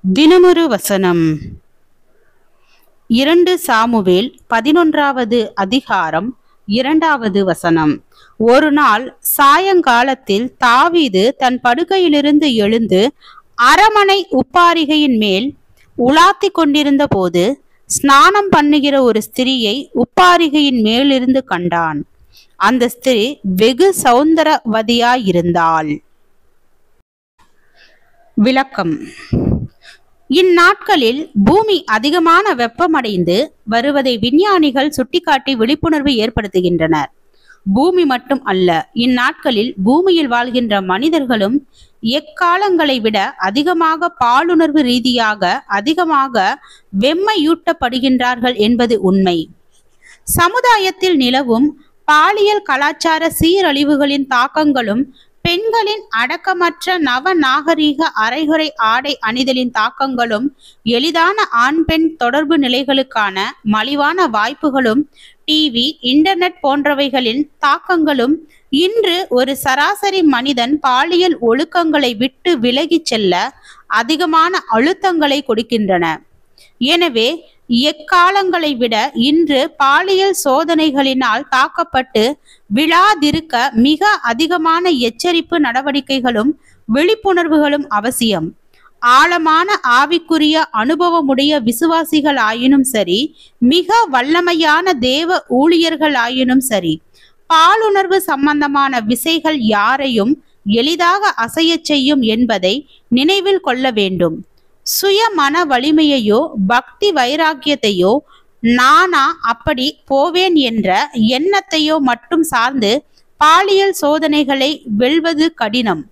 தினமொரு வசனம். 2 சாமுவேல் 11வது அதிகாரம் 2வது வசனம். ஒரு நாள் சாயங்காலத்தில் தாவீது தன் படுக்கையிலிருந்து எழுந்து அரமனை உப்பாரிகையின் மேல் உலாத்தி கொண்டிருந்த போது ஸ்நானம் பண்ணுகிற ஒரு ஸ்திரியை உப்பாரிகையின் மேலிருந்து கண்டான். அந்த ஸ்திரீ வெகு சௌந்தரவதியாயிருந்தாள். விளக்கம். இந்நாட்களில் பூமி அதிகமான வெப்பமடைந்து வருவதை விஞ்ஞானிகள் சுட்டிக்காட்டி விழிப்புணர்வு ஏற்படுத்துகின்றனர். பூமி மட்டும் அல்ல, இந்நாட்களில் பூமியில் வாழ்கின்ற மனிதர்களும் எக்காலங்களை விட அதிகமாக பாலுணர்வு ரீதியாக அதிகமாக வெம்மையூட்டப்படுகின்றார்கள் என்பது உண்மை. சமுதாயத்தில் நிலவும் பாலியல் கலாச்சார சீரழிவுகளின் தாக்கங்களும் பெண்களின் அடக்கமற்ற நவநாகரீக அரைகுறை ஆடை அணிதலின் தாக்கங்களும் எளிதான ஆண் பெண் தொடர்பு நிலைகளுக்கான மலிவான வாய்ப்புகளும் டிவி, இன்டர்நெட் போன்றவைகளின் தாக்கங்களும் இன்று ஒரு சராசரி மனிதன் பாலியல் ஒழுக்கங்களை விட்டு விலகி செல்ல அதிகமான அழுத்தங்களை கொடுக்கின்றன. எனவே எக்காலங்களை விட இன்று பாலியல் சோதனைகளினால் தாக்கப்பட்டு விழாதிருக்க மிக அதிகமான எச்சரிப்பு நடவடிக்கைகளும் விழிப்புணர்வுகளும் அவசியம். ஆழமான ஆவிக்குரிய அனுபவமுடைய விசுவாசிகள் ஆயினும் சரி, மிக வல்லமையான தேவ ஊழியர்கள் ஆயினும் சரி, பாலுணர்வு சம்பந்தமான விசைகள் யாரையும் எளிதாக அசைய செய்யும் என்பதை நினைவில் கொள்ள வேண்டும். சுய மன வலிமையையோ பக்தி வைராக்கியத்தையோ நானா அப்படி போவேன் என்ற எண்ணத்தையோ மட்டும் சார்ந்து பாலியல் சோதனைகளை வெல்வது கடினம்.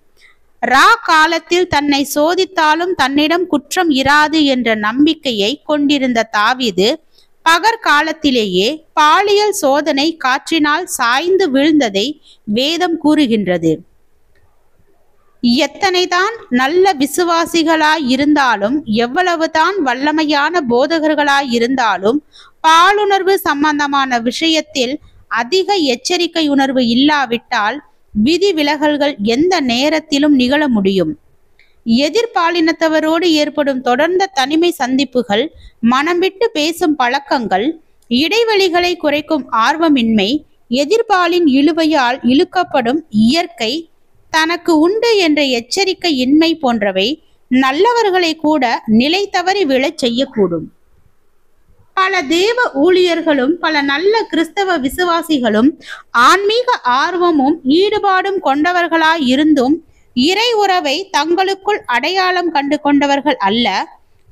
காலத்தில் தன்னை சோதித்தாலும் தன்னிடம் குற்றம் இராது என்ற நம்பிக்கையை கொண்டிருந்த தாவீது பகற்காலத்திலேயே பாலியல் சோதனை காற்றினால் சாய்ந்து வீழ்ந்ததை வேதம் கூறுகின்றது. எத்தனைதான் நல்ல விசுவாசிகளாய் இருந்தாலும், எவ்வளவுதான் வல்லமையான போதகர்களாய் இருந்தாலும், பாலுணர்வு சம்பந்தமான விஷயத்தில் அதிக எச்சரிக்கை உணர்வு இல்லாவிட்டால் விதி விலகல்கள் எந்த நேரத்திலும் நிகழ முடியும். எதிர்பாலினத்தவரோடு ஏற்படும் தொடர்ந்த தனிமை சந்திப்புகள், மனம் விட்டு பேசும் பழக்கங்கள், இடைவெளிகளை குறைக்கும் ஆர்வமின்மை, எதிர்பாலின் இழுவையால் இழுக்கப்படும் இயற்கை தனக்கு உண்டு என்ற எச்சரிக்கை இன்மை போன்றவை நல்லவர்களை கூட நிலை தவறி விழச் செய்யக்கூடும். பல தேவ ஊழியர்களும் பல நல்ல கிறிஸ்தவ விசுவாசிகளும் ஆன்மீக ஆர்வமும் ஈடுபாடும் கொண்டவர்களாய் இருந்தும் இறை உறவை தங்களுக்குள் அடையாளம் கண்டு கொண்டவர்கள் அல்ல.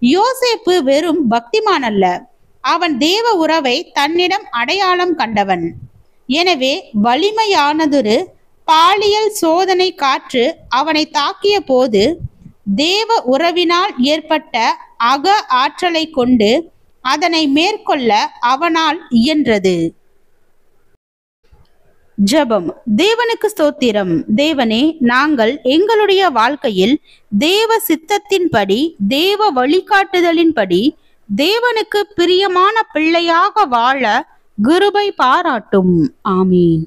யோசேப்பு வெறும் பக்திமான் அல்ல, அவன் தேவ உறவை தன்னிடம் அடையாளம் கண்டவன். எனவே வலிமையானதொரு பாலியல் சோதனை காற்று அவனை தாக்கிய போது தேவ உறவினால் ஏற்பட்ட அக ஆற்றலை கொண்டு அதனை மேற்கொள்ள அவனால் இயன்றது. ஜெபம். தேவனுக்கு ஸ்தோத்திரம். தேவனே, நாங்கள் எங்களுடைய வாழ்க்கையில் தேவ சித்தத்தின்படி, தேவ வழிகாட்டுதலின்படி தேவனுக்கு பிரியமான பிள்ளையாக வாழ கிருபை பாராட்டும். ஆமீன்.